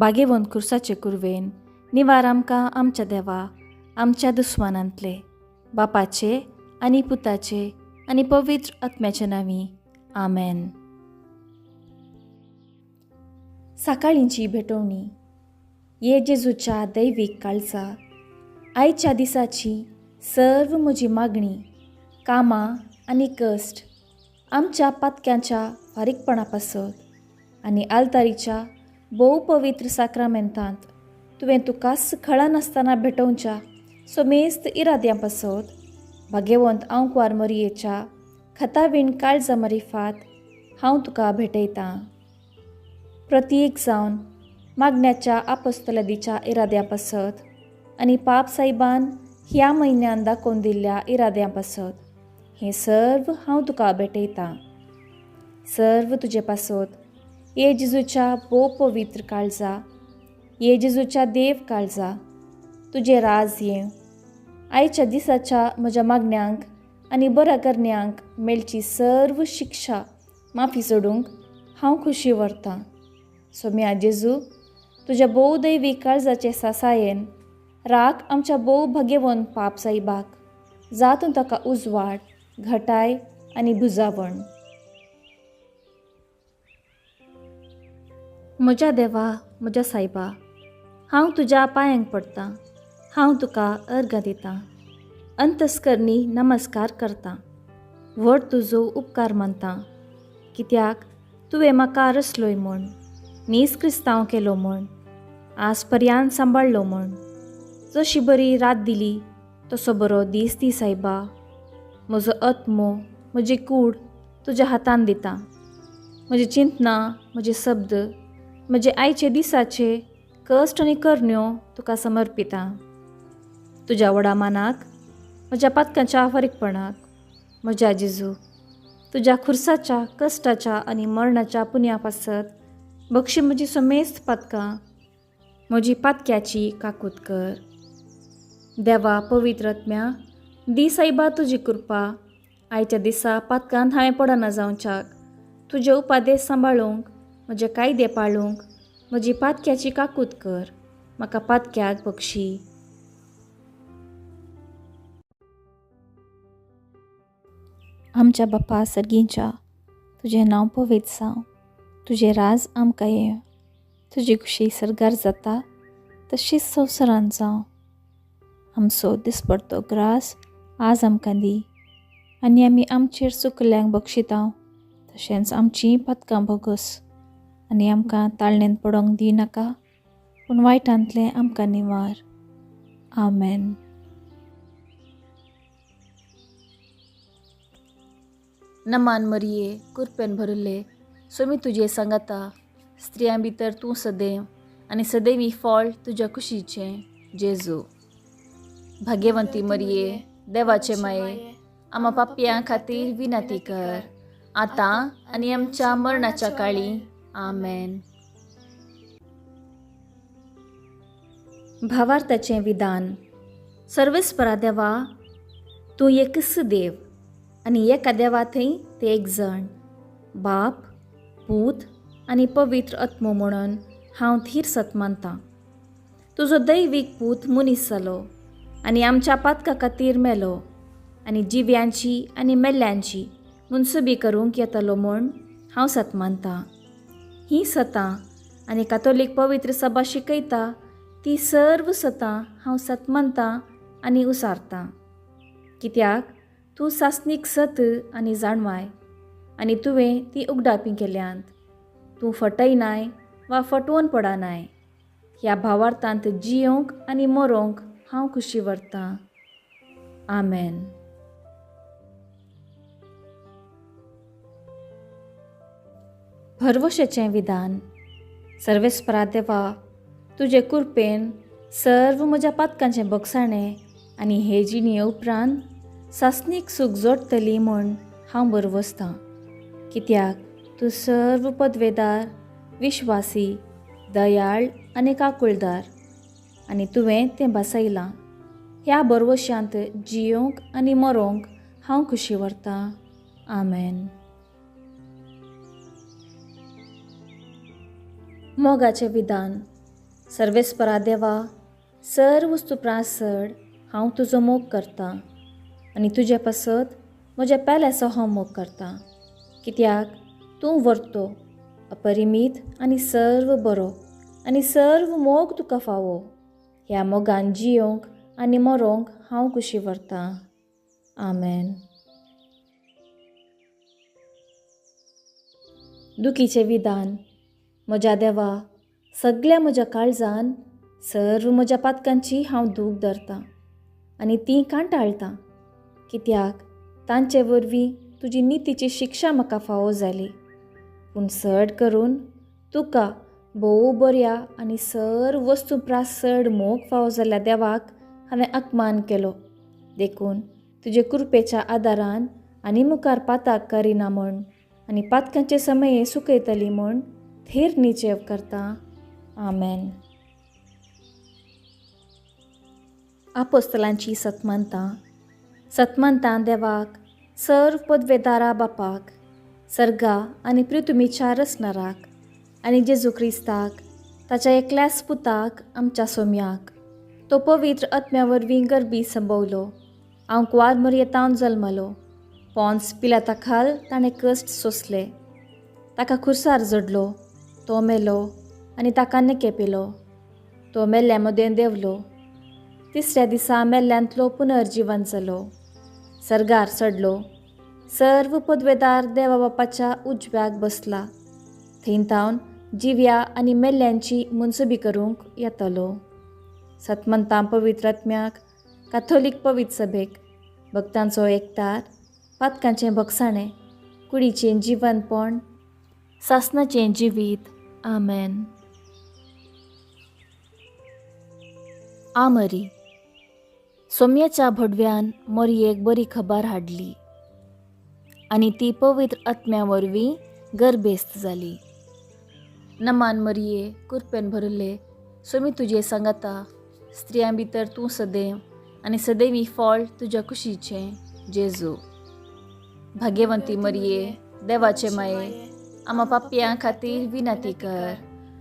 बागेवंत खुर्साचे कुरवेन निवार आमकां आमच्या देवा आमच्या दुस्मानांतले बापाचे आनी पुताचे आनी पवित्र आत्म्याचे नांवी आमेन. सकाळींची भेटवणी. ये जेजूच्या दैवीक काळजा. आयच्या दिसाची सर्व म्हजी मागणी कामां आनी कश्ट आमच्या पातक्यांच्या फारीकपणा पासत आनी आलतारीच्या भोव पवित्र साक्रामेंतांत तुवें तुकाच खळा नासतना भेटोवच्या सोमेस्त इराद्यां पासत भाग्यवंत आंकवार मरयेच्या खतावीण काळजा मरिफात हांव तुका भेटयतां. प्रत्येक जावन मागण्याच्या आपोस्तलदीच्या इराद्यां पासत आनी पाप साहिबान ह्या म्हयन्यान दाखोवन दिल्ल्या इराद्यां पासत हें सर्व हांव तुका भेटयतां. सर्व तुजे पासत ये जेजूच्या भोव पवित्र काळजा. ये जेजूच्या देव काळजा. तुजें राज येवं. आयच्या दिसाच्या म्हज्या मागण्यांक आनी बऱ्या करण्यांक मेळची सर्व शिक्षा माफी सोडूंक हांव खुशी व्हरतां. सोम्या जेजू, तुज्या भोव दैवीक काळजाचे सासायेन राख आमच्या भोव भाग्यवंत पाप साहिबाक जातून ताका उजवाड घटाय आनी बुजावण. म्हज्या देवा म्हज्या सायबा, हांव तुज्या पांयांक पडटां. हांव तुका अर्घ दितां. अंतस्करणी नमस्कार करतां. व्हड तुजो उपकार मानतां. कित्याक तुवें म्हाका रचलोय म्हूण, नीस क्रिस्तांव केलो म्हूण, आज पर्यान सांबाळलो म्हूण. जशी बरी रात दिली तसो बरो दीस दी सायबा. म्हजो आत्मो म्हजी कूड तुज्या हातान दितां. म्हजी चिंतनां, म्हजे शब्द, म्हजे आयचे दिसाचे कश्ट आनी करण्यो तुका समर्पितां. तुज्या व्हडा मानाक, म्हज्या पातकांच्या फारीकपणाक, म्हज्या जेजू, तुज्या खुर्साच्या कश्टाच्या आनी मरणाच्या पुण्या पासत बक्षी म्हजी समेस्त पातकां, म्हजी पातक्याची काकूत कर. देवा पवित्र आत्म्या, दी सायबा तुजी कृपा. आयच्या दिसा पातकांत हांवें पडना जावच्याक तुजे उपादेश सांबाळूंक, म्हजे कायदे पाळूंक म्हजी पातक्याची काकूत कर. म्हाका पातक्याक बक्षी. आमच्या बापा सर्गींच्या, तुजें नांव पवित्र जावं. तुजें राज आमकां येवं. तुजी खुशी सरगार जाता तशीच संवसारांत जावं. आमचो दिसपडतो ग्रास आज आमकां दी आनी आमी आमचेर चुकल्यांक बक्षितांव तशेंच आमचीं पातकां बोगस आनी आमकां ताळणेंत पडोंक दिनाका पूण वायटांतलें आमकां निवार. आमेन. नमान मरिये, कृपेन भरिल्ले, सोमी तुजे सांगाता स्त्रियां भितर तूं सदैव आनी सदैवी फळ तुज्या कुशीचें जेजू. भाग्यवंती मरिये, देवाचे माये, आम्हा पापयां खातीर विनंती कर, आतां आनी आमच्या मरणाच्या काळी. आमेन. भावार्थाचें विधान. सर्वेस्परा देवा, तूं एकच देव आनी एका देवा थंय ते एक जण, बाप, पूत आनी पवित्र आत्मो म्हणून हांव धीर सत मानतां. तुजो दैवीक पूत मनीस जालो आनी आमच्या पातका खातीर मेलो आनी जिव्यांची आनी मेल्ल्यांची मुनसुबी करूंक येतलो म्हूण हांव सत मानतां. ही सतां आनी कातोलीक पवित्र सभा शिकयता ती सर्व सतां हांव सत मानतां आनी उसारतां. कित्याक तूं सासनीक सत आनी जाणवाय आनी तुवें ती उगडापी केल्यांत. तूं फटयनाय वा फटवून पडनाय. ह्या भावार्थांत जियोंक आनी मरोंक हांव खुशी व्हरतां. आमेन. भरवशेचें विधान. सर्वेस्परा देवा, तुजे कृपेन सर्व म्हज्या पातकांचें बगसाणें आनी हे जिणे उपरांत सासनीक सूख जोडटली म्हूण हांव बरवसतां. कित्याक तूं सर्व पदवेदार, विश्वासी, दयाळ आनी काकुळदार आनी तुवें तें बसयलां. ह्या बरवश्यांत जियोंक आनी मरोंक हांव खुशी व्हरतां. आमेन. मोगाचें विधान. सर्वेस्परा देवा, सर्व वस्तुप्रासड हांव तुजो मोग करतां आनी तुजे पासत म्हज्या पेल्याचो हांव मोग करतां, कित्याक तूं व्हरतो, अपरिमीत आनी सर्व बरो आनी सर्व मोग तुका फावो. ह्या मोगान जियोंक आनी मरोंक हांव कुशी व्हरतां. आमेन. दुखीचें विधान. म्हज्या देवा, सगळ्या म्हज्या काळजान सर्व म्हज्या पातकांची हांव दूख धरतां आनी तीं कांटाळटां, कित्याक तांचे वरवीं तुजी नितीची शिक्षा म्हाका फावो जाली. पूण चड करून तुका भोव बऱ्या आनी सर्व वस्तुप्रासड मोग फावो जाल्ल्या देवाक हांवें अपमान केलो. देखून तुजे कृपेच्या आदारान आनी मुखार पाताक करिना म्हूण आनी पातकांचे समये सुकयतली म्हूण थीर निचेव करतां. आमेन. आपोस्तलांची सतमंतां. सतमंतां देवाक, सर्व पदवेदारा बापाक, सर्गा आनी पृथ्वीच्या रचणाराक आनी जेजू क्रिस्ताक, ताच्या एकल्याच पुताक आमच्या सोम्याक, तो पवित्र आत्म्या वरवीं गर्भी संभोवलो, हांव कुवार मरयेतावन जल्मलो, पोंस पिलाता खाल ताणें कश्ट सोंसले, ताका खुर्सार जडलो, तो मेलो आनी ताका नेकेपिलो, तो मेल्ल्या मदें देवलो, तिसऱ्या दिसा मेल्ल्यांतलो पुनर्जीवन जालो, सर्गार चडलो, सर्व पदवेदार देवा बापाच्या उजव्याक बसला, थंय तावन जिव्या आनी मेल्ल्यांची मुनसुबी करूंक येतलो. सतमंतां पवित्र आत्म्याक, काथोलीक पवित्र सभेक, भक्तांचो एकतार, पातकांचें भगसाणें, कुडीचें जिवनपण, सासणाचें जिवीत. आमेन. आमरी. सोम्याच्या भडव्यान मोरयेक बरी खबर हाडली आनी ती पवित्र आत्म्या वरवीं गर्भेस्त जाली. नमान मरिये, कृपेन भरले, सोमी तुजे सांगाता, स्त्रियां भितर तूं सदैव आनी सदैवी फळ तुज्या कुशीचें. जेजू. भाग्यवंती मरिये, देवाचे माये, आम्हा पापयां खातीर विनंती कर,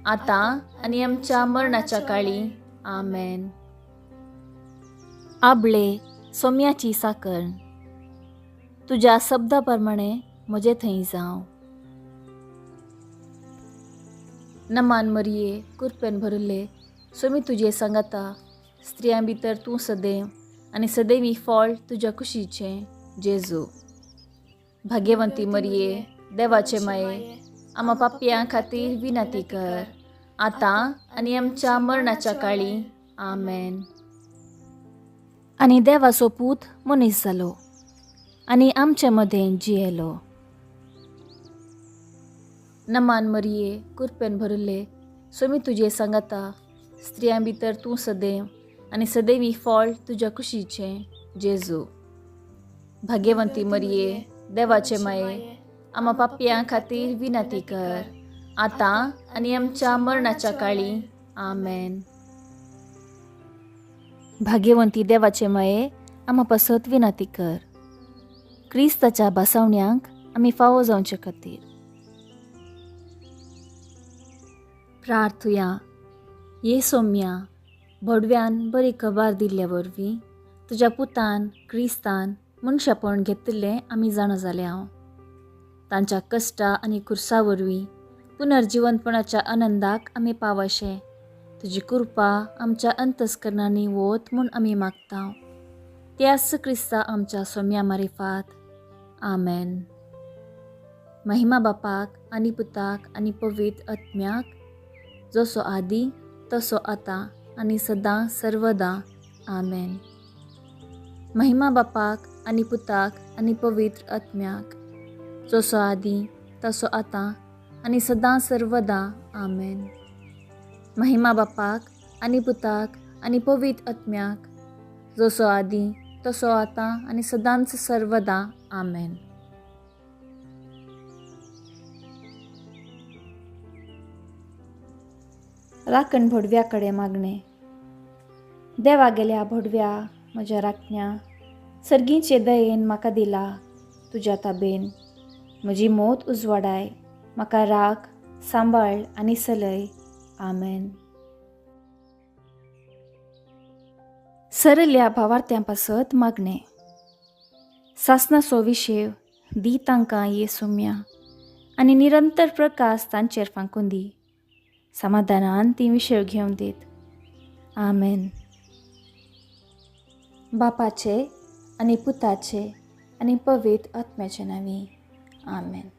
आतां आनी आमच्या मरणाच्या काळी. आमेन. आबळे, सोम्याची साकण, तुज्या शब्दा प्रमाणे म्हजे थंय जावं. नमान मरिये, कृपेन भरले, सोमी तुजे सांगाता, स्त्रियां भितर तूं सदैव आनी सदैवी फळ तुज्या कुशीचें. जेजू. भाग्यवंती मरिये, देवाचे माये, आम्हा पापयां खातीर विनंती कर, आतां आनी आमच्या मरणाच्या काळी. आमेन. आनी देवाचो पूत मनीस जालो आनी आमचे मदें जियेलो. नमान मरिये, कृपेन भरले, सोमी तुजे सांगाता, स्त्रियां भितर तूं सदैव आनी सदैवी फळ तुज्या कुशीचें. जेजू. भाग्यवंती मरिये, देवाचे माये, आम्हा पापयां खातीर विनंती कर, आतां आनी आमच्या मरणाच्या काळी. आमेन. भाग्यवंती देवाचे माये, आम्हा पासत विनंती कर, क्रिस्ताच्या बासावण्यांक आमी फावो जावचे खातीर. प्रार्थुया. ये सोम्या, भडव्यान बरी खबर दिल्ल्या वरवीं तुज्या पुतान क्रिस्तान मनशापण घेतिल्लें आमी जाणा जाल्या. तांच्या कश्टा आनी खुर्सा वरवीं पुनर्जीवनपणाच्या आनंदाक आमी पावशे. तुजी कृपा आमच्या अंतस्करणांनी वोत म्हूण आमी मागता. त्याच क्रिस्ता आमच्या सोम्या मारिफात. आमेन. महिमा बापाक आनी पुताक आनी पवित्र आत्म्याक, जसो आदी तसो आतां आनी सदां सर्वदा. आमेन. महिमा बापाक आनी पुताक आनी पवित्र आत्म्याक, जसो आदी तसो आतां आनी सदां सर्वदा. आमेन. महिमा बापाक आनी पुताक आनी पवित्र आत्म्याक, जसो आदी तसो आतां आनी सदांच सर्वदा. आमेन. राखण भडव्या कडेन मागणें. देवा गेल्या भडव्या म्हज्या राखण्या, सर्गीचे दयेन म्हाका दिला तुज्या ताबेन. म्हजी मोत उजवाडाय, म्हाका राख, सांबाळ आनी सलय. आमेन. सरल्या भावार्थ्यां पासत मागणें. सासनाचो विशेव दी तांकां येसुम्या आनी निरंतर प्रकाश तांचेर फांकून दी. समाधानान ती विशेव घेवन दीत. आमेन. बापाचे आनी पुताचे आनी पवित्र आत्म्याचे नांवी. आमेन.